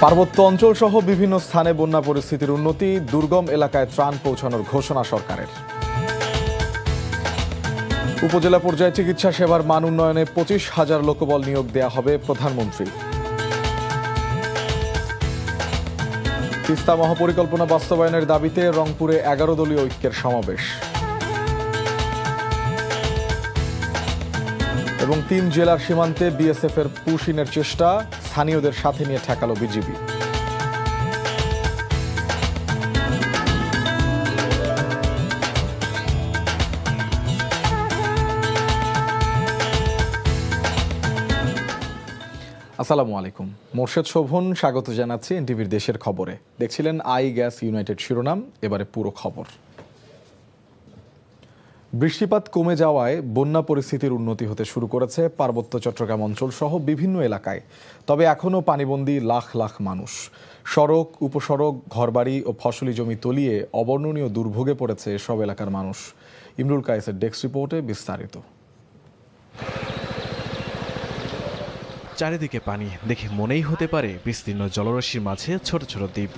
পার্বত্য অঞ্চল সহ বিভিন্ন স্থানে বন্যা পরিস্থিতির উন্নতি, দুর্গম এলাকায় ত্রাণ পৌঁছানোর ঘোষণা সরকারের। উপজেলা পর্যায়ে চিকিৎসা সেবার মান উন্নয়নে 25,000 লোকবল নিয়োগ দেয়া হবে প্রধানমন্ত্রী। তিস্তা মহাপরিকল্পনা বাস্তবায়নের দাবিতে রংপুরে 11 দলীয় ঐক্যের সমাবেশ। এবং 3 জেলার সীমান্তে বিএসএফ এর পুশ-ইনের চেষ্টা, স্থানীয়দের সাথে নিয়ে ঠেকালো বিজিবি। আসসালামু আলাইকুম, মোর্শেদ শোভন স্বাগত জানাচ্ছি এনটিভির দেশের খবরে। দেখছিলেন আই গ্যাস ইউনাইটেড শিরোনাম, এবারে পুরো খবর। বৃষ্টিপাত কমে যাওয়ায় বন্যা পরিস্থিতির উন্নতি হতে শুরু করেছে পার্বত্য চট্টগ্রাম অঞ্চল সহ বিভিন্ন এলাকায়। তবে এখনও পানিবন্দী লাখ লাখ মানুষ। সড়ক, উপসড়ক, ঘরবাড়ি ও ফসলি জমি তলিয়ে অবর্ণনীয় দুর্ভোগে পড়েছে সব এলাকার মানুষ। ইমরুল কায়েসের ডেস্ক রিপোর্টে বিস্তারিত। চারিদিকে পানি দেখে মনেই হতে পারে বিস্তীর্ণ জলরাশির মাঝে ছোট ছোট দ্বীপ।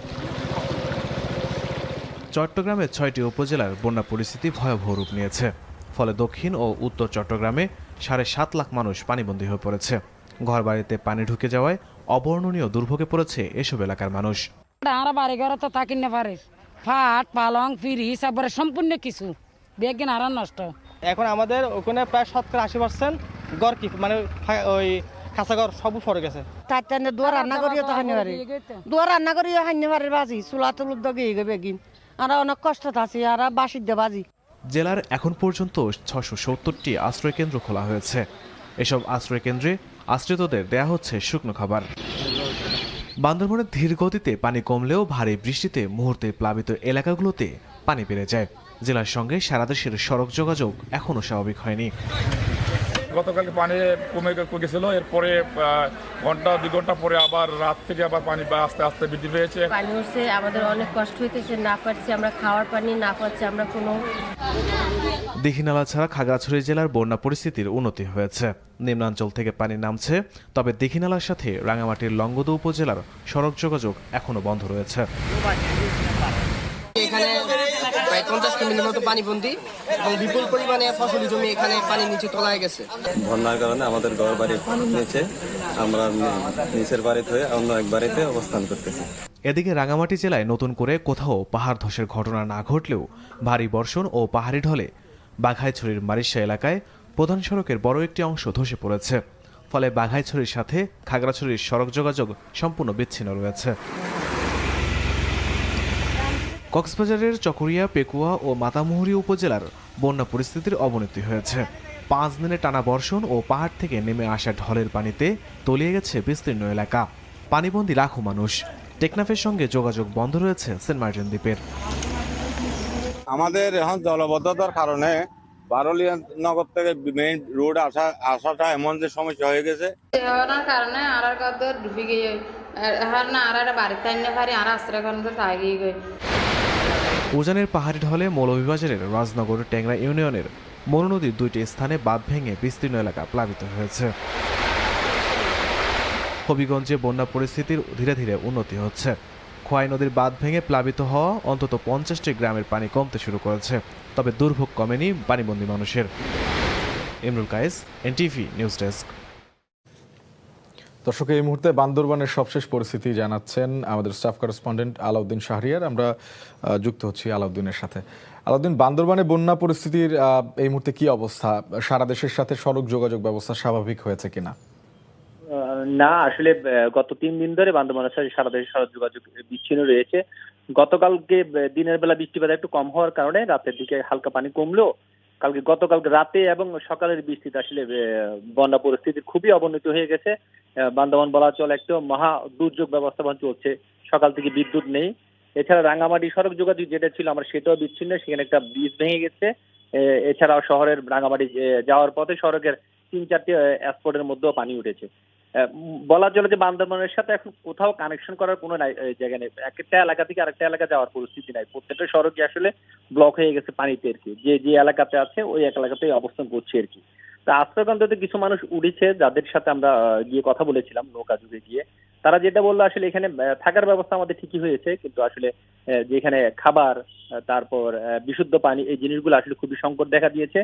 চট্টগ্রামের 6টি উপজেলার বন্যা পরিস্থিতি ভয়াবহ রূপ নিয়েছে। ফলে দক্ষিণ ও উত্তর চট্টগ্রামে 7.5 লাখ মানুষ পানিবন্দী হয়ে পড়েছে। ঘরবাড়িতে পানি ঢুকে যাওয়ায় অবর্ণনীয় দুর্ভোগে পড়েছে এসব এলাকার মানুষ। বাড়ি ঘর তো থাকি না পারে, ফাট পালং ফিরিজ একবারে সম্পূর্ণ কিছু বেগিন আর নষ্ট। এখন আমাদের ওখানে প্রায় 70-80% ঘর কি মানে ওই খাঁচা ঘর সব পড়ে গেছে। তার টানে দুয়ার রান্না করিও তো হানি পারে, দুয়ার রান্না করিও হানি পারে বাজি চুলা তুলুক দগে বেগিন আর অনেক কষ্ট আছে আর বাসির দে বাজি। জেলার এখন পর্যন্ত 670টি আশ্রয়কেন্দ্র খোলা হয়েছে। এসব আশ্রয়কেন্দ্রে আশ্রিতদের দেয়া হচ্ছে শুকনো খাবার। বান্দরবনের ধীর গতিতে পানি কমলেও ভারী বৃষ্টিতে মুহূর্তে প্লাবিত এলাকাগুলোতে পানি বেড়ে যায়। জেলার সঙ্গে সারা দেশের সড়ক যোগাযোগ এখনও স্বাভাবিক হয়নি। গতকালকে পানি কমে গেছিল, এরপরে ঘন্টা 2 ঘন্টা পরে আবার রাত থেকে আবার পানি আস্তে আস্তে বৃদ্ধি পেয়েছে। পানি উঠছে, আমাদের অনেক কষ্ট হইতেছে, না পাচ্ছি আমরা খাওয়ার পানি, না পাচ্ছি আমরা কোনো। দীঘিনালা ছাড়া খাগড়াছড়ি জেলার বন্যা পরিস্থিতির উন্নতি হয়েছে। নিম্নাঞ্চল থেকে পানি নামছে, তবে দীঘিনালার সাথে রাঙামাটির লংগদু উপজেলার সড়ক যোগাযোগ এখনো বন্ধ রয়েছে। এখানে প্রায় 50 কিলোমিটার মতো পানিবন্দী এবং বিপুল পরিমাণে ফসলি জমি এখানে পানি নিচে তলায় গেছে। বন্যার কারণে আমাদের ঘর বাড়ি নিচে, আমরা নিচের বাড়িতে হয়ে অন্য এক বাড়িতে অবস্থান করতেছি। এদিকে রাঙামাটি জেলায় নতুন করে কোথাও পাহাড় ধসের ঘটনা না ঘটলেও ভারী বর্ষণ ও পাহাড়ি ঢলে বাঘাইছড়ির মারিশা এলাকায় প্রধান সড়কের বড় একটি অংশ ধসে পড়েছে। ফলে বাঘাইছড়ির সাথে খাগড়াছড়ির সড়ক যোগাযোগ সম্পূর্ণ বিচ্ছিন্ন রয়েছে। কক্সবাজারের চকরিয়া, পেকুয়া ও মাতামুহুরী উপজেলার বন্যা পরিস্থিতির অবনতি হয়েছে। 5 দিনে টানা বর্ষণ ও পাহাড় থেকে নেমে আসা ঢলের পানিতে তলিয়ে গেছে বিস্তীর্ণ এলাকা। পানিবন্দী লাখো মানুষ। টেকনাফের সঙ্গে যোগাযোগ বন্ধ রয়েছে সেন্ট মার্টিন দ্বীপের। আমাদের এখন জলবদ্ধতার কারণে বারলিয়া নগর থেকে মেইন রোড আসাটা এমন যে সমস্যা হয়ে গেছে। কারণে আর ডুবে গিয়ে আর বাড়িতে আনতে পারি আর আশ্রয় কেন্দ্র থাকি গিয়ে। উজানের পাহাড়ি ঢলে মৌলভীবাজারের রাজনগর ট্যাংরা ইউনিয়নের মনু নদীর 2টি স্থানে বাঁধ ভেঙে বিস্তীর্ণ এলাকা প্লাবিত হয়েছে। হবিগঞ্জে বন্যা পরিস্থিতির ধীরে ধীরে উন্নতি হচ্ছে। খোয়াই নদীর বাঁধ ভেঙে প্লাবিত হওয়া অন্তত 50টি গ্রামের পানি কমতে শুরু করেছে। তবে দুর্ভোগ কমেনি পানিবন্দী মানুষের। Imrul Kayes, NTV news desk. দর্শক, এই মুহূর্তে বান্দরবানের সবশেষ পরিস্থিতি জানাচ্ছেন আমাদের স্টাফ করেসপন্ডেন্ট আলাউদ্দিন শাহরিয়ার। আমরা যুক্ত হচ্ছি আলাউদ্দিনের সাথে। আলাউদ্দিন, বান্দরবানে বন্যা পরিস্থিতির এই মুহূর্তে কি অবস্থা? সারা দেশের সাথে সড়ক যোগাযোগ ব্যবস্থা স্বাভাবিক হয়েছে কিনা? না, আসলে গত 3 দিন ধরে বান্দরবানের সাথে সারা দেশের সড়ক যোগাযোগ বিচ্ছিন্ন রয়েছে। গতকালকে দিনের বেলা বৃষ্টিপাত একটু কম হওয়ার কারণে রাতের দিকে হালকা পানি কমলেও গতকালকে রাতে এবং সকালের বৃষ্টিতে আসলে বন্যা পরিস্থিতির খুবই অবনতি হয়ে গেছে। বান্দরবান বলা চলে একটা মহা দুর্যোগ ব্যবস্থাপনা চলছে। সকাল থেকে বিদ্যুৎ নেই। এছাড়া রাঙামাটি সড়ক যোগাযোগ যেটা ছিল আমার সেটাও বিচ্ছিন্ন, সেখানে একটা ব্রিজ ভেঙে গেছে। এছাড়াও শহরের রাঙামাটি যাওয়ার পথে সড়কের 3-4টি স্পটের মধ্যেও পানি উঠেছে। বলা চলে যে বান্দরবানের সাথে এখন কোথাও কানেকশন করার কোনো জায়গা নেই। একটা এলাকা থেকে আরেকটা এলাকা যাওয়ার পরিস্থিতি নাই। প্রত্যেকটা সড়কই আসলে ব্লক হয়ে গেছে পানিতে আর কি। যে এলাকাতে আছে ওই এলাকাতেই অবস্থান করছে আর কি। তা আশ্রয়কেন্দ্রতে কিছু মানুষ উঠেছে, যাদের সাথে আমরা গিয়ে কথা বলেছিলাম নৌকা যুগে গিয়ে। তারা যেটা বললো আসলে এখানে থাকার ব্যবস্থা আমাদের ঠিকই হয়েছে, কিন্তু আসলে যেখানে খাবার তারপর বিশুদ্ধ পানি এই জিনিসগুলো আসলে খুবই সংকট দেখা দিয়েছে।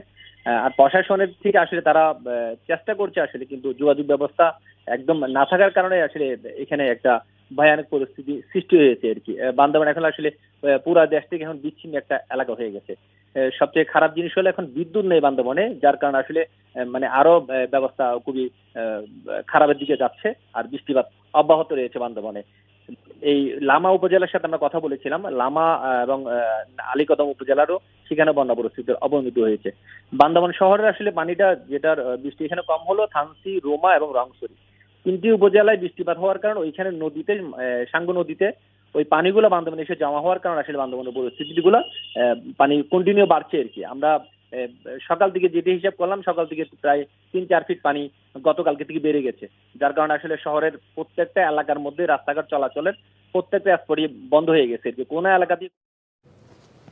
আর প্রশাসনের থেকে আসলে তারা চেষ্টা করছে আসলে, কিন্তু যোগাযোগ ব্যবস্থা একদম না থাকার কারণে আসলে এখানে একটা ভয়ানক পরিস্থিতি সৃষ্টি হয়েছে আর কি। বান্দরবান এখন আসলে পুরা দেশ থেকে এখন বিচ্ছিন্ন একটা এলাকা হয়ে গেছে। সবচেয়ে খারাপ জিনিস হলো এখন বিদ্যুৎ নেই বান্দরবনে, যার কারণে আসলে মানে আরো ব্যবস্থা খুবই খারাপের দিকে যাচ্ছে। আর বৃষ্টিপাত অব্যাহত রয়েছে বান্দরবনে। এই লামা উপজেলার সাথে আমরা কথা বলেছিলাম, লামা এবং আলীকদম উপজেলারও সেখানে বন্যা পরিস্থিতির অবনতি হয়েছে। বান্দরবান শহরের আসলে পানিটা যেটার বৃষ্টি এখানে কম হলো থানসি, রোমা এবং রংছড়ি তিনটি উপজেলায় বৃষ্টিপাত হওয়ার কারণে ওইখানে নদীতে সাঙ্গু নদীতে ওই পানিগুলো বান্দরবানে এসে জমা হওয়ার কারণে আসলে বান্দরবানের পরিস্থিতিগুলো পানি কন্টিনিউ বাড়ছে আর কি। আমরা সকাল থেকে যেটি হিসাব করলাম, সকাল থেকে প্রায় 3-4 ফিট পানি গতকালকে থেকে বেড়ে গেছে, যার কারণে আসলে শহরের প্রত্যেকটা এলাকার মধ্যে রাস্তাঘাট চলাচলের প্রত্যেকটা স্পটই বন্ধ হয়ে গেছে। কোন এলাকাতে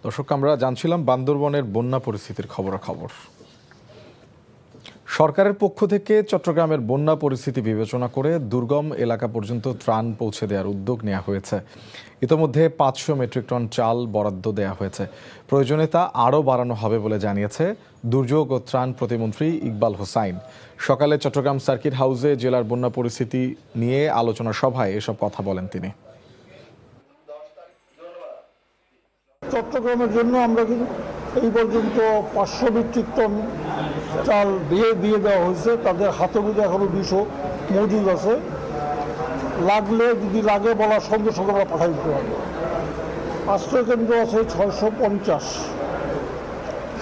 দর্শক, আমরা জানছিলাম বান্দরবনের বন্যা পরিস্থিতির খবরাখবর। সরকারের পক্ষ থেকে চট্টগ্রামের বন্যা পরিস্থিতি বিবেচনা করে দুর্গম এলাকা পর্যন্ত ত্রাণ পৌঁছে দেওয়ার উদ্যোগ নেওয়া হয়েছে। ইতোমধ্যে 500 মেট্রিক টন চাল বরাদ্দ দেওয়া হয়েছে। প্রয়োজনে তা আরও বাড়ানো হবে বলে জানিয়েছে দুর্যোগ ও ত্রাণ প্রতিমন্ত্রী ইকবাল হোসাইন। সকালে চট্টগ্রাম সার্কিট হাউসে জেলার বন্যা পরিস্থিতি নিয়ে আলোচনা সভায় এসব কথা বলেন তিনি। চট্টগ্রামের জন্য আমরা কিন্তু এই পর্যন্ত 500 মেট্রিক টন চাল দিয়ে দেওয়া হয়েছে। তাদের হাতে বুঝে এখনো 200 মজুদ আছে। লাগলে যদি লাগে বলার সঙ্গে সঙ্গে আমরা পাঠাই দিতে পারবো। আশ্রয় কেন্দ্র আছে 650,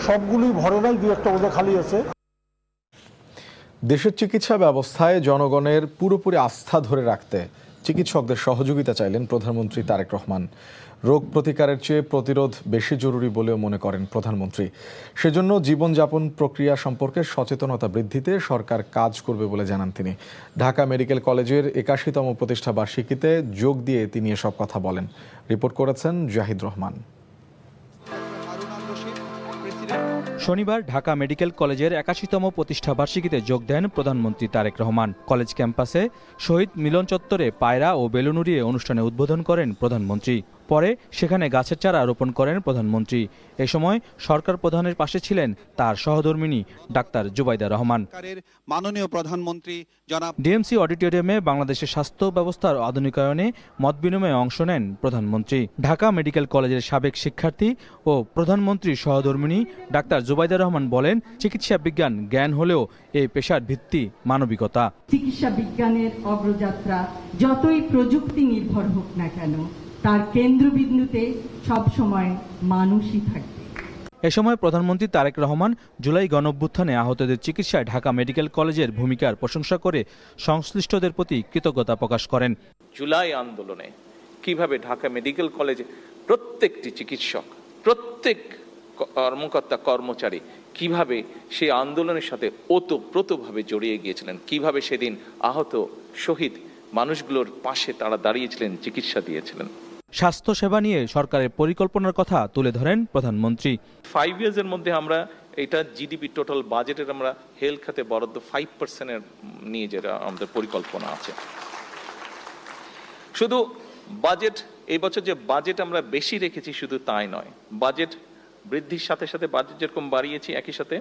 সবগুলি ভরে নাই, 2-একটা বোধহয় খালি আছে। দেশের চিকিৎসা ব্যবস্থায় জনগণের পুরোপুরি আস্থা ধরে রাখতে চিকিৎসকদের সহযোগিতা চাইলেন প্রধানমন্ত্রী তারেক রহমান। রোগ প্রতিকারের চেয়ে প্রতিরোধ বেশি জরুরি বলেও মনে করেন প্রধানমন্ত্রী। সেজন্য জীবনযাপন প্রক্রিয়া সম্পর্কে সচেতনতা বৃদ্ধিতে সরকার কাজ করবে বলে জানান তিনি। ঢাকা মেডিকেল কলেজের 81তম প্রতিষ্ঠা বার্ষিকীতে যোগ দিয়ে তিনি এসব কথা বলেন। রিপোর্ট করেছেন জাহিদ রহমান। শনিবার ঢাকা মেডিকেল কলেজের 81তম প্রতিষ্ঠা বার্ষিকীতে যোগ দেন প্রধানমন্ত্রী তারেক রহমান। কলেজ ক্যাম্পাসে শহীদ মিলন চত্বরে পায়রা ও বেলুন উড়িয়ে অনুষ্ঠানে উদ্বোধন করেন প্রধানমন্ত্রী। পরে সেখানে গাছের চারা রোপণ করেন প্রধানমন্ত্রী। এ সময় সরকার প্রধানের পাশে ছিলেন তার সহধর্মিণী ডাক্তার জুবাইদা রহমান। মাননীয় প্রধানমন্ত্রী জনাব ডিএমসি অডিটোরিয়ামে বাংলাদেশের স্বাস্থ্য ব্যবস্থার আধুনিকায়নে মত বিনিময়ে অংশ নেন প্রধানমন্ত্রী। ঢাকা মেডিকেল কলেজের সাবেক শিক্ষার্থী ও প্রধানমন্ত্রীর সহধর্মিণী ডাক্তার জুবাইদা রহমান বলেন, চিকিৎসা বিজ্ঞান জ্ঞান হলেও এই পেশার ভিত্তি মানবিকতা। চিকিৎসা বিজ্ঞানের অগ্রযাত্রা যতই প্রযুক্তি নির্ভর হোক না কেন, তার কেন্দ্রবিন্দুতে সবসময় মানুষই থাকবে। এ সময় প্রধানমন্ত্রী তারেক রহমান জুলাই গণঅভ্যুত্থানে আহতদের চিকিৎসায় ঢাকা মেডিকেল কলেজের ভূমিকার প্রশংসা করে সংশ্লিষ্টদের প্রতি কৃতজ্ঞতা প্রকাশ করেন। জুলাই আন্দোলনে কিভাবে ঢাকা মেডিকেল কলেজে প্রত্যেকটি চিকিৎসক, প্রত্যেক কর্মকর্তা কর্মচারী কিভাবে সেই আন্দোলনের সাথে ওতপ্রোতভাবে জড়িয়ে গিয়েছিলেন, কিভাবে সেদিন আহত শহীদ মানুষগুলোর পাশে তারা দাঁড়িয়েছিলেন, চিকিৎসা দিয়েছিলেন। স্বাস্থ্য সেবা নিয়ে সরকারের পরিকল্পনার কথা তুলে ধরেন প্রধানমন্ত্রী। 5 ইয়ার্সের মধ্যে আমরা এটা জিডিপি টোটাল বাজেটের আমরা হেলথ খাতে বরাদ্দ 5% নিয়ে যেটা আমাদের পরিকল্পনা আছে। শুধু বাজেট এই বছর যে বাজেট আমরা বেশি রেখেছি শুধু তাই নয়, বাজেট বৃদ্ধির সাথে সাথে বাজেট যেরকম বাড়িয়েছি একই সাথে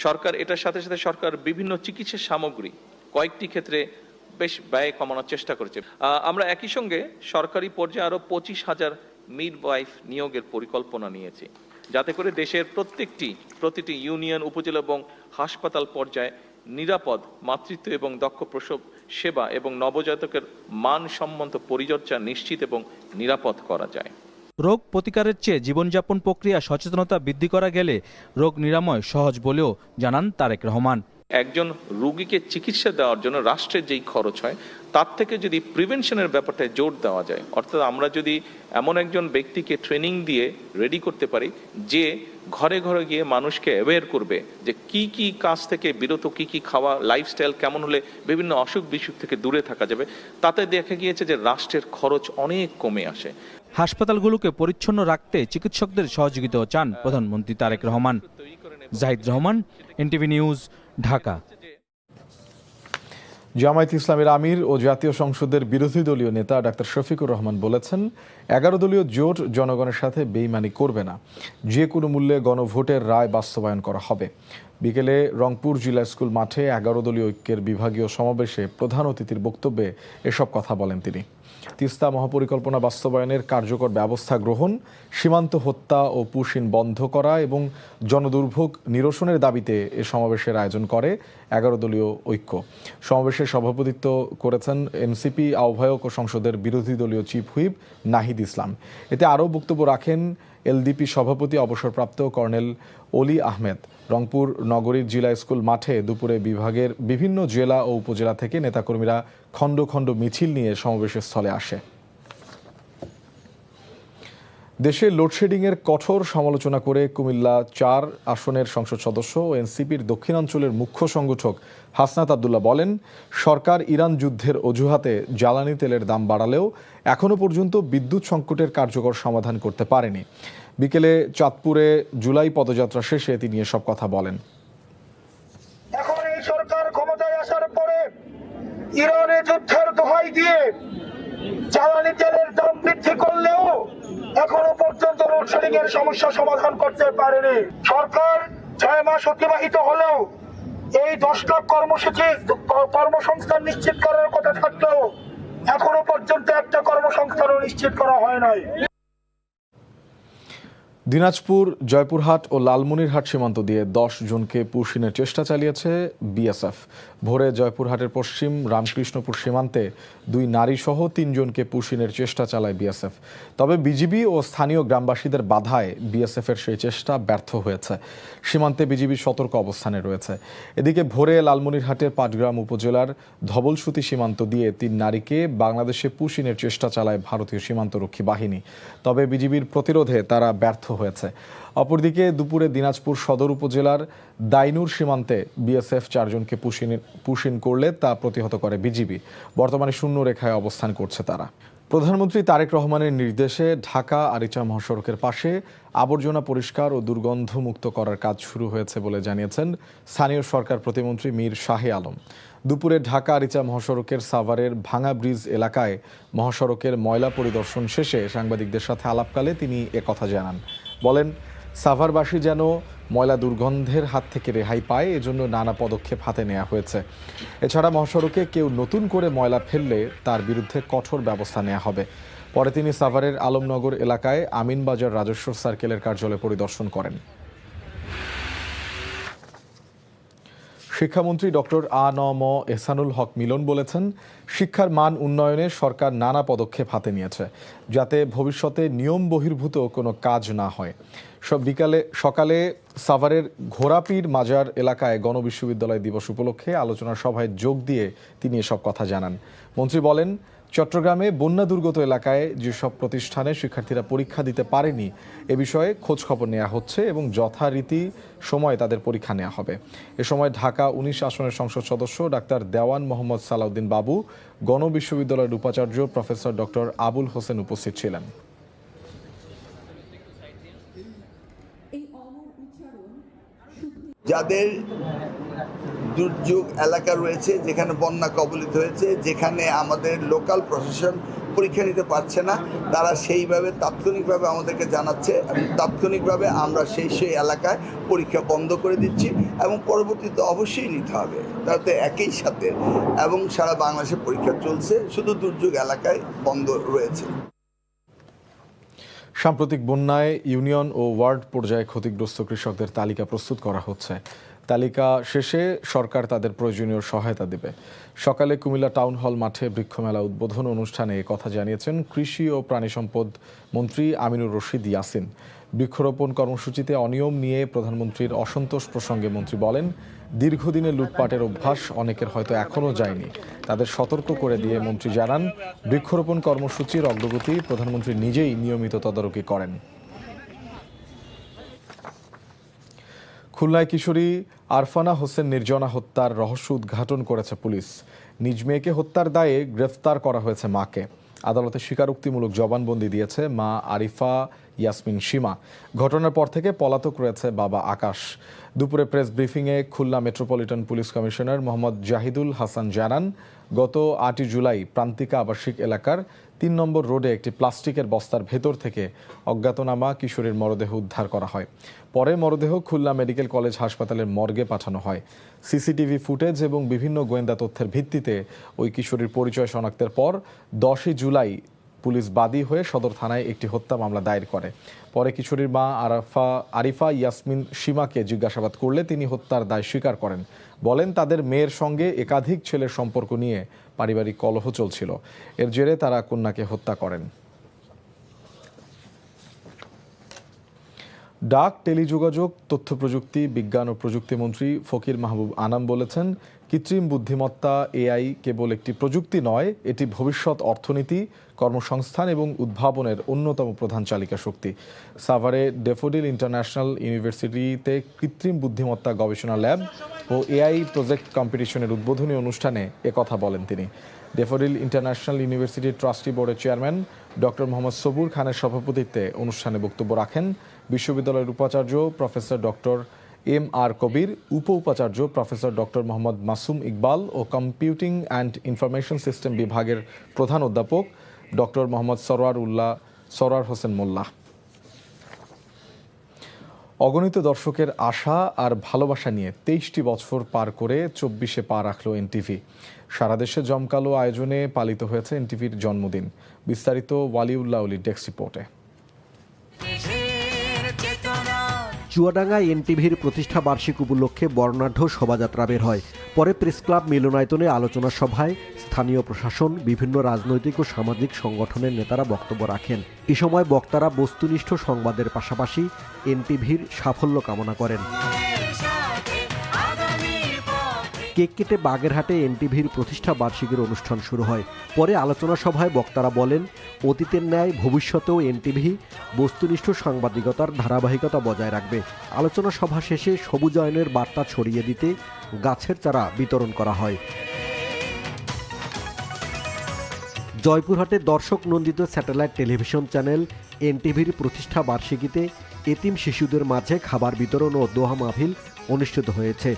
সরকার এটার সাথে সাথে সরকার বিভিন্ন চিকিৎসা সামগ্রী কয়েকটি ক্ষেত্রে বেশ ব্যয় কমানোর চেষ্টা করেছে। আমরা একই সঙ্গে সরকারি পর্যায়ে আরো 25,000 মিডওয়াইফ নিয়োগের পরিকল্পনা নিয়েছি, যাতে করে দেশের প্রতিটি ইউনিয়ন, উপজেলা এবং হাসপাতাল পর্যায়ে নিরাপদ মাতৃত্ব এবং দক্ষ প্রসব সেবা এবং নবজাতকের মানসম্মত পরিচর্যা নিশ্চিত এবং নিরাপদ করা যায়। রোগ প্রতিকারের চেয়ে জীবনযাপন প্রক্রিয়া সচেতনতা বৃদ্ধি করা গেলে রোগ নিরাময় সহজ বলেও জানান তারেক রহমান। একজন রোগীকে চিকিৎসা দেওয়ার জন্য রাষ্ট্রের যেই খরচ হয় তার থেকে যদি প্রিভেনশনের ব্যাপারটায় জোর দেওয়া যায়, অর্থাৎ আমরা যদি এমন একজন ব্যক্তিকে ট্রেনিং দিয়ে রেডি করতে পারি যে ঘরে ঘরে গিয়ে মানুষকে অ্যাওয়্যার করবে যে কি কি কাজ থেকে বিরত, কি কি খাওয়া, লাইফস্টাইল কেমন হলে বিভিন্ন অসুখ বিসুখ থেকে দূরে থাকা যাবে, তাতে দেখা গিয়েছে যে রাষ্ট্রের খরচ অনেক কমে আসে। হাসপাতালগুলোকে পরিচ্ছন্ন রাখতে চিকিৎসকদের সহযোগিতাও চান প্রধানমন্ত্রী তারেক রহমান। Zahid Rahman, NTV news, Dhaka. জামায়াতে ইসলামের আমির ও জাতীয় সংসদের বিরোধী দলীয় নেতা ডাক্তার শফিকুর রহমান বলেছেন, 11 দলীয় জোট জনগণের সাথে বেইমানি করবে না, যে কোনো মূল্যে গণভোটের রায় বাস্তবায়ন করা হবে। বিকেলে রংপুর জিলা স্কুল মাঠে 11 দলীয় ঐক্যের বিভাগীয় সমাবেশে প্রধান অতিথির বক্তব্যে এসব কথা বলেন তিনি। তিস্তা মহাপরিকল্পনা বাস্তবায়নের কার্যকর ব্যবস্থা গ্রহণ, সীমান্ত হত্যা ও পুশিন বন্ধ করা এবং জনদুর্ভোগ নিরসনের দাবিতে এ সমাবেশের আয়োজন করে 11 দলীয় ঐক্য। সমাবেশে সভাপতিত্ব করেছেন এনসিপি আহ্বায়ক ও সংসদের বিরোধী দলীয় চিফ হুইপ নাহিদ ইসলাম। এতে আরও বক্তব্য রাখেন এলডিপি সভাপতি অবসরপ্রাপ্ত কর্নেল অলি আহমেদ। রংপুর নগরীর জিলা স্কুল মাঠে দুপুরে বিভাগের বিভিন্ন জেলা ও উপজেলা থেকে নেতাকর্মীরা খণ্ড খণ্ড মিছিল নিয়ে সমাবেশের স্থলে আসে। দেশে লোডশেডিংয়ের কঠোর সমালোচনা করে কুমিল্লা 4 আসনের সংসদ সদস্য ও এনসিপির দক্ষিণাঞ্চলের মুখ্য সংগঠক হাসনাত আব্দুল্লাহ বলেন, সরকার ইরান যুদ্ধের অজুহাতে জ্বালানি তেলের দাম বাড়ালেও এখনও পর্যন্ত বিদ্যুৎ সংকটের কার্যকর সমাধান করতে পারেনি। বিকেলে চাঁদপুরে জুলাই পদযাত্রা শেষে তিনি এসব কথা বলেন। এখন এই সরকার ক্ষমতায় আসার পরে ইরানে যুদ্ধের দোহাই দিয়ে জ্বালানি তেলের দাম বৃদ্ধি করলেও এখনো পর্যন্ত লোডশেডিং এর সমস্যা সমাধান করতে পারেনি। সরকার 6 মাস অতিবাহিত হলেও এই 10 লাখ কর্মসংস্থান নিশ্চিত করার কথা থাকলেও এখনো পর্যন্ত একটা কর্মসংস্থানও নিশ্চিত করা হয় নাই। দিনাজপুর, জয়পুরহাট ও লালমনিরহাট সীমান্ত দিয়ে 10 জনকে পুশিনের চেষ্টা চালিয়েছে বিএসএফ। ভোরে জয়পুরহাটের পশ্চিম রামকৃষ্ণপুর সীমান্তে 2 নারী সহ 3 জনকে পুশিনের চেষ্টা চালায় বিএসএফ। তবে বিজিবি ও স্থানীয় গ্রামবাসীদের বাধায় বিএসএফের সেই চেষ্টা ব্যর্থ হয়েছে। সীমান্তে বিজিবি সতর্ক অবস্থানে রয়েছে। এদিকে ভোরে লালমনিরহাটের পাটগ্রাম উপজেলার ধবলসুতি সীমান্ত দিয়ে 3 নারীকে বাংলাদেশে পুশিনের চেষ্টা চালায় ভারতীয় সীমান্তরক্ষী বাহিনী। তবে বিজিবির প্রতিরোধে তারা ব্যর্থ হয়েছে। অপরদিকে দুপুরে দিনাজপুর সদর উপজেলার দাইনুর সীমান্তে বিএসএফ 4 জনকে পুশিন করলে তা প্রতিহত করে বিজিবি। বর্তমানে শূন্য রেখায় অবস্থান করছে তারা। প্রধানমন্ত্রী তারেক রহমানের নির্দেশে ঢাকা আরিচা মহাসড়কের পাশে আবর্জনা পরিষ্কার ও দুর্গন্ধমুক্ত করার কাজ শুরু হয়েছে বলে জানিয়েছেন স্থানীয় সরকার প্রতিমন্ত্রী মীর শাহে আলম। দুপুরে ঢাকা আরিচা মহাসড়কের সাভারের ভাঙা ব্রিজ এলাকায় মহাসড়কের ময়লা পরিদর্শন শেষে সাংবাদিকদের সাথে আলাপকালে তিনি একথা জানান। বলেন, সাভারবাসী যেন ময়লা দুর্গন্ধের হাত থেকে রেহাই পায়, এজন্য নানা পদক্ষেপ হাতে নেওয়া হয়েছে। এছাড়া মহাসড়কে কেউ নতুন করে ময়লা ফেললে তার বিরুদ্ধে কঠোর ব্যবস্থা নেওয়া হবে। পরে তিনি সাভারের আলমনগর এলাকায় আমিনবাজার রাজস্ব সার্কেলের কার্যালয় পরিদর্শন করেন। শিক্ষামন্ত্রী ডক্টর আ.ন.ম এহসানুল হক মিলন বলেছেন, শিক্ষার মান উন্নয়নে সরকার নানা পদক্ষেপ হাতে নিয়েছে, যাতে ভবিষ্যতে নিয়ম বহির্ভূত কোনো কাজ না হয়। সকালে সাভারের ঘোড়াপীর মাজার এলাকায় গণবিশ্ববিদ্যালয় দিবস উপলক্ষে আলোচনা সভায় যোগ দিয়ে তিনি এসব কথা জানান। মন্ত্রী বলেন, চট্টগ্রামে বন্যা দুর্গত এলাকায় যেসব প্রতিষ্ঠানে শিক্ষার্থীরা পরীক্ষা দিতে পারেনি এ বিষয়ে খোঁজ খবর নেওয়া হচ্ছে এবং যথারীতি সময় তাদের পরীক্ষা নেওয়া হবে। এ সময় ঢাকা 19 আসনের সংসদ সদস্য ডাক্তার দেওয়ান মোহাম্মদ সালাউদ্দিন বাবু, গণবিশ্ববিদ্যালয়ের উপাচার্য প্রফেসর ডক্টর আবুল হোসেন উপস্থিত ছিলেন। যাদের দুর্যোগ এলাকা রয়েছে, যেখানে বন্যা কবলিত হয়েছে, যেখানে আমাদের লোকাল প্রশাসন পরীক্ষা নিতে পারছে না, তারা সেইভাবে তাৎক্ষণিকভাবে আমাদেরকে জানাচ্ছে এবং তাৎক্ষণিকভাবে আমরা সেই এলাকায় পরীক্ষা বন্ধ করে দিচ্ছি এবং পরবর্তীতে অবশ্যই নিতে হবে, তাতে একই সাথে এবং সারা বাংলাদেশে পরীক্ষা চলছে, শুধু দুর্যোগ এলাকায় বন্ধ রয়েছে। সাম্প্রতিক বন্যায় ইউনিয়ন ও ওয়ার্ড পর্যায়ে ক্ষতিগ্রস্ত কৃষকদের তালিকা প্রস্তুত করা হচ্ছে। তালিকা শেষে সরকার তাদের প্রয়োজনীয় সহায়তা দেবে। সকালে কুমিল্লা টাউন হল মাঠে বৃক্ষমেলা উদ্বোধন অনুষ্ঠানে কথা জানিয়েছেন কৃষি ও প্রাণী সম্পদ মন্ত্রী আমিনুর রশিদ ইয়াসিন। বৃক্ষরোপণ কর্মসূচিতে অনিয়ম নিয়ে প্রধানমন্ত্রীর অসন্তোষ প্রসঙ্গে মন্ত্রী বলেন, দীর্ঘদিনের লুটপাটের অভ্যাস অনেকের হয়তো এখনও যায়নি, তাদের সতর্ক করে দিয়ে মন্ত্রী জানান, বৃক্ষরোপণ কর্মসূচির অগ্রগতি প্রধানমন্ত্রী নিজেই নিয়মিত তদারকি করেন। খুলনায় কিশোরী আরফানা হোসেন নির্জনা হত্যার রহস্য উদ্ঘাটন করেছে পুলিশ। নিজ মেয়েকে হত্যার দায়ে গ্রেফতার করা হয়েছে মাকে। আদালতে স্বীকারোক্তিমূলক জবানবন্দি দিয়েছে মা আরিফা ইয়াসমিন সীমা। ঘটনার পর থেকে পলাতক রয়েছে বাবা আকাশ। দুপুরে প্রেস ব্রিফিংয়ে Khulna metropolitan police commissioner Mohammad Zahidul Hasan জানান, গত 8 জুলাই প্রান্তিকা আবাসিক এলাকার 3 নম্বর রোডে একটি প্লাস্টিকের বস্তার ভেতর থেকে অজ্ঞাতনামা কিশোরীর মরদেহ উদ্ধার করা হয়। পরে মরদেহ খুলনা মেডিকেল কলেজ হাসপাতালের মর্গে পাঠানো হয়। সিসিটিভি ফুটেজ এবং বিভিন্ন গোয়েন্দা তথ্যের ভিত্তিতে ওই কিশোরীর পরিচয় শনাক্তের পর 10 জুলাই পুলিশ বাদী হয়ে সদর থানায় একটি হত্যা মামলা দায়ের করে। পরে কিশোরীর মা আরিফা ইয়াসমিন সীমাকে জিজ্ঞাসাবাদ করলে তিনি হত্যার দায় স্বীকার করেন। বলেন, তাদের মেয়ের সঙ্গে একাধিক ছেলের সম্পর্ক নিয়ে পারিবারিক কলহ চলছিল। এর জেরে তারা কন্যাকে হত্যা করেন। ডাক, টেলিযোগাযোগ, তথ্য প্রযুক্তি, বিজ্ঞান ও প্রযুক্তি মন্ত্রী ফকির মাহবুব আনাম বলেছেন, কৃত্রিম বুদ্ধিমত্তা এআই কেবল একটি প্রযুক্তি নয়, এটি ভবিষ্যৎ অর্থনীতি, কর্মসংস্থান এবং উদ্ভাবনের অন্যতম প্রধান চালিকা শক্তি। সাভারে ড্যাফোডিল ইন্টারন্যাশনাল ইউনিভার্সিটিতে কৃত্রিম বুদ্ধিমত্তা গবেষণা ল্যাব ও এআই প্রজেক্ট কম্পিটিশনের উদ্বোধনী অনুষ্ঠানে একথা বলেন তিনি। ড্যাফোডিল ইন্টারন্যাশনাল ইউনিভার্সিটির ট্রাস্টি বোর্ডের চেয়ারম্যান ডক্টর মোহাম্মদ সবুর খানের সভাপতিত্বে অনুষ্ঠানে বক্তব্য রাখেন বিশ্ববিদ্যালয়ের উপাচার্য প্রফেসর ডক্টর MR কবির, উপাচার্য প্রফেসর ডক্টর মোহাম্মদ মাসুম ইকবাল ও কম্পিউটিং অ্যান্ড ইনফরমেশন সিস্টেম বিভাগের প্রধান অধ্যাপক ডক্টর মোহাম্মদ সরওয়ার হোসেন মোল্লা। অগণিত দর্শকের আশা আর ভালোবাসা নিয়ে 23টি বছর পার করে 24-এ পা রাখল এনটিভি। সারা দেশে জমকালো আয়োজনে পালিত হয়েছে এনটিভির জন্মদিন। বিস্তারিত ওয়ালিউল্লাহ অলির ডেস্ক রিপোর্টে। চুয়াডাঙ্গা এনটিভির প্রতিষ্ঠা বার্ষিক উপলক্ষে বর্ণাঢ্য শোভাযাত্রা বের হয়। পরে প্রেস ক্লাব মিলনায়তনে আলোচনা সভায় স্থানীয় প্রশাসন, বিভিন্ন রাজনৈতিক ও সামাজিক সংগঠনের নেতারা বক্তব্য রাখেন। এ সময় বক্তারা বস্তুনিষ্ঠ সংবাদের পাশাপাশি এনটিভির সাফল্য কামনা করেন। কেক কেটে বাগেরহাটে এনটিভির প্রতিষ্ঠা বার্ষিকীর অনুষ্ঠান শুরু হয়। পরে আলোচনা সভায় বক্তারা বলেন, অতীতের ন্যায় ভবিষ্যতেও এনটিভি বস্তুনিষ্ঠ সাংবাদিকতার ধারাবাহিকতা বজায় রাখবে। আলোচনা সভা শেষে সবুজায়নের বার্তা ছড়িয়ে দিতে গাছের চারা বিতরণ করা হয়। জয়পুরহাটে দর্শক নন্দিত স্যাটেলাইট টেলিভিশন চ্যানেল এনটিভির প্রতিষ্ঠা বার্ষিকীতে এতিম শিশুদের মাঝে খাবার বিতরণ ও দোয়া মাহফিল অনুষ্ঠিত হয়েছে।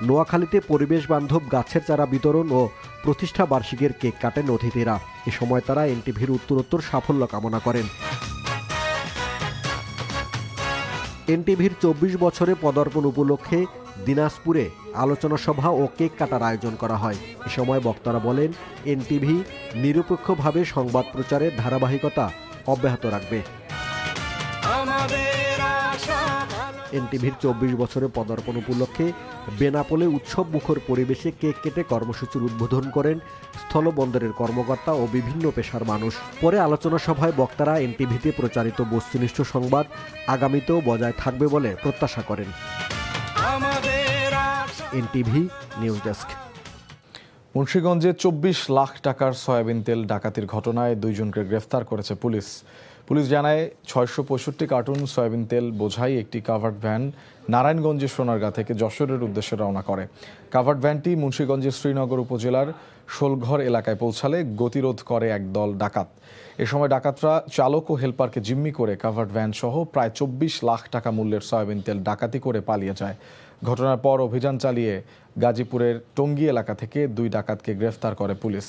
নোয়াখালীতে পরিবেশ বান্ধব গাছের চারা বিতরণ ও প্রতিষ্ঠা বার্ষিকীর কেক কাটেন অতিথিরা। এ সময় তারা এনটিভির উত্তরোত্তর সাফল্য কামনা করেন। এনটিভির 24 বছরে পদার্পণ উপলক্ষে দিনাজপুরে আলোচনা সভা ও কেক কাটার আয়োজন করা হয়। এ সময় বক্তারা বলেন, এনটিভি নিরপেক্ষভাবে সংবাদ প্রচারের ধারাবাহিকতা অব্যাহত রাখবে। এনটিভির 24 বছরে পদার্পণ উপলক্ষে বেনাপোলে উৎসব মুখর পরিবেশে কেক কেটে কর্মসূচির উদ্বোধন করেন স্থলবন্দরের কর্মকর্তা ও বিভিন্ন পেশার মানুষ। পরে আলোচনা সভায় বক্তারা এনটিভিতে প্রচারিত বস্তুনিষ্ঠ সংবাদ আগামীতেও বজায় থাকবে বলে প্রত্যাশা করেন। NTV news desk. মুন্সিগঞ্জে 24 লাখ টাকার সয়াবিন তেল ডাকাতির ঘটনায় 2 জনকে গ্রেফতার করেছে পুলিশ। পুলিশ জানায়, 665 কার্টুন সয়াবিন তেল বোঝাই একটি কাভার্ড ভ্যান নারায়ণগঞ্জের সোনারগাঁ থেকে যশোরের উদ্দেশ্যে রওনা করে। কাভার্ড ভ্যানটি মুন্সিগঞ্জের শ্রীনগর উপজেলার শোলঘর এলাকায় পৌঁছালে গতিরোধ করে একদল ডাকাত। এ সময় ডাকাতরা চালক ও হেলপারকে জিম্মি করে কাভার্ড ভ্যান সহ প্রায় 24 লাখ টাকা মূল্যের সয়াবিন তেল ডাকাতি করে পালিয়ে যায়। ঘটনার পর অভিযান চালিয়ে গাজীপুরের টঙ্গী এলাকা থেকে 2 ডাকাতকে গ্রেফতার করে পুলিশ।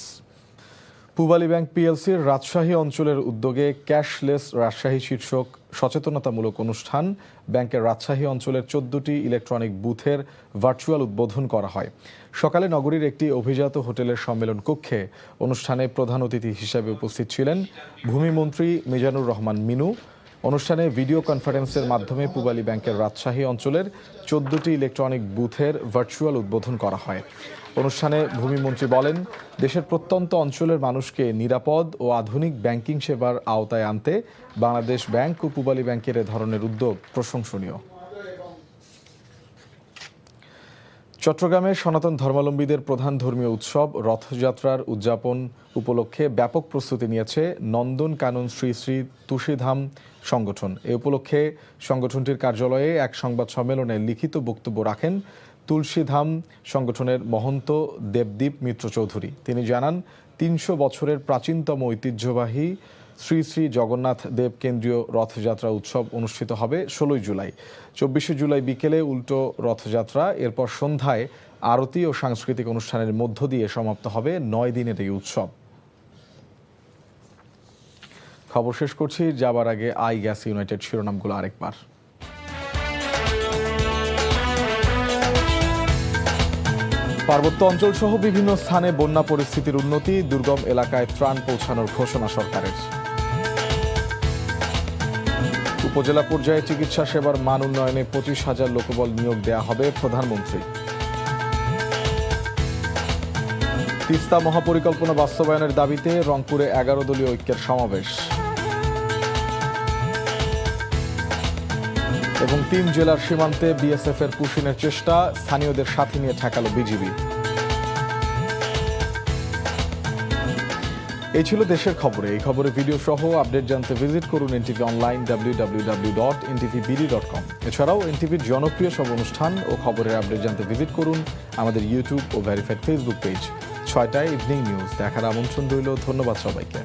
পূবালী ব্যাংক পিএলসির রাজশাহী অঞ্চলের উদ্যোগে ক্যাশলেস রাজশাহী শীর্ষক সচেতনতামূলক অনুষ্ঠান ব্যাংকের রাজশাহী অঞ্চলের 14টি ইলেকট্রনিক বুথের ভার্চুয়াল উদ্বোধন করা হয়। সকালে নগরীর একটি অভিজাত হোটেলের সম্মেলন কক্ষে অনুষ্ঠানে প্রধান অতিথি হিসেবে উপস্থিত ছিলেন ভূমিমন্ত্রী মিজানুর রহমান মিনু। অনুষ্ঠানে ভিডিও কনফারেন্সের মাধ্যমে পূবালী ব্যাংকের রাজশাহী অঞ্চলের 14টি ইলেকট্রনিক বুথের ভার্চুয়াল উদ্বোধন করা হয়। অনুষ্ঠানে ভূমিমন্ত্রী বলেন, দেশের প্রত্যন্ত অঞ্চলের মানুষকে নিরাপদ ও আধুনিক ব্যাংকিং সেবার আওতায় আনতে বাংলাদেশ ব্যাংক ও পূবালী ব্যাংকের এ ধরনের উদ্যোগ প্রশংসনীয়। চট্টগ্রামে সনাতন ধর্মাবলম্বীদের প্রধান ধর্মীয় উৎসব রথযাত্রার উদযাপন উপলক্ষে ব্যাপক প্রস্তুতি নিয়েছে নন্দন কানন শ্রী শ্রী তুলসীধাম সংগঠন। এ উপলক্ষে সংগঠনটির কার্যালয়ে এক সংবাদ সম্মেলনে লিখিত বক্তব্য রাখেন তুলসীধাম সংগঠনের মহন্ত দেবদীপ মিত্র চৌধুরী। তিনি জানান, 300 বছরের প্রাচীনতম ঐতিহ্যবাহী শ্রী শ্রী জগন্নাথ দেব কেন্দ্রীয় রথযাত্রা উৎসব অনুষ্ঠিত হবে 16 জুলাই। 24 জুলাই বিকেলে উল্টো রথযাত্রা, এরপর সন্ধ্যায় আরতি ও সাংস্কৃতিক অনুষ্ঠানের মধ্য দিয়ে সমাপ্ত হবে 9 দিনের এই উৎসব। খবর শেষ করছি, যাবার আগে আই গ্যাস ইউনাইটেড শিরোনামগুলো আরেকবার। পার্বত্য অঞ্চল সহ বিভিন্ন স্থানে বন্যা পরিস্থিতির উন্নতি, দুর্গম এলাকায় ত্রাণ পৌঁছানোর ঘোষণা সরকারের। উপজেলা পর্যায়ে চিকিৎসা সেবার মান উন্নয়নে 25,000 লোকবল নিয়োগ দেয়া হবে প্রধানমন্ত্রী। তিস্তা মহাপরিকল্পনা বাস্তবায়নের দাবিতে রংপুরে 11 দলীয় ঐক্যের সমাবেশ এবং 3 জেলার সীমান্তে বিএসএফ এর পুশিনের চেষ্টা, স্থানীয়দের সাথে নিয়ে ঠেকালো বিজিবি। এই ছিল দেশের খবরে। এই খবরে ভিডিও সহ আপডেট জানতে ভিজিট করুন এনটিভি অনলাইন www.ntvbd.com। এছাড়াও এনটিভির জনপ্রিয় সব অনুষ্ঠান ও খবরের আপডেট জানতে ভিজিট করুন আমাদের ইউটিউব ও ভেরিফাইড ফেসবুক পেজ। 6টায় ইভিনিং নিউজ দেখার আমন্ত্রণ রইল। ধন্যবাদ সবাইকে।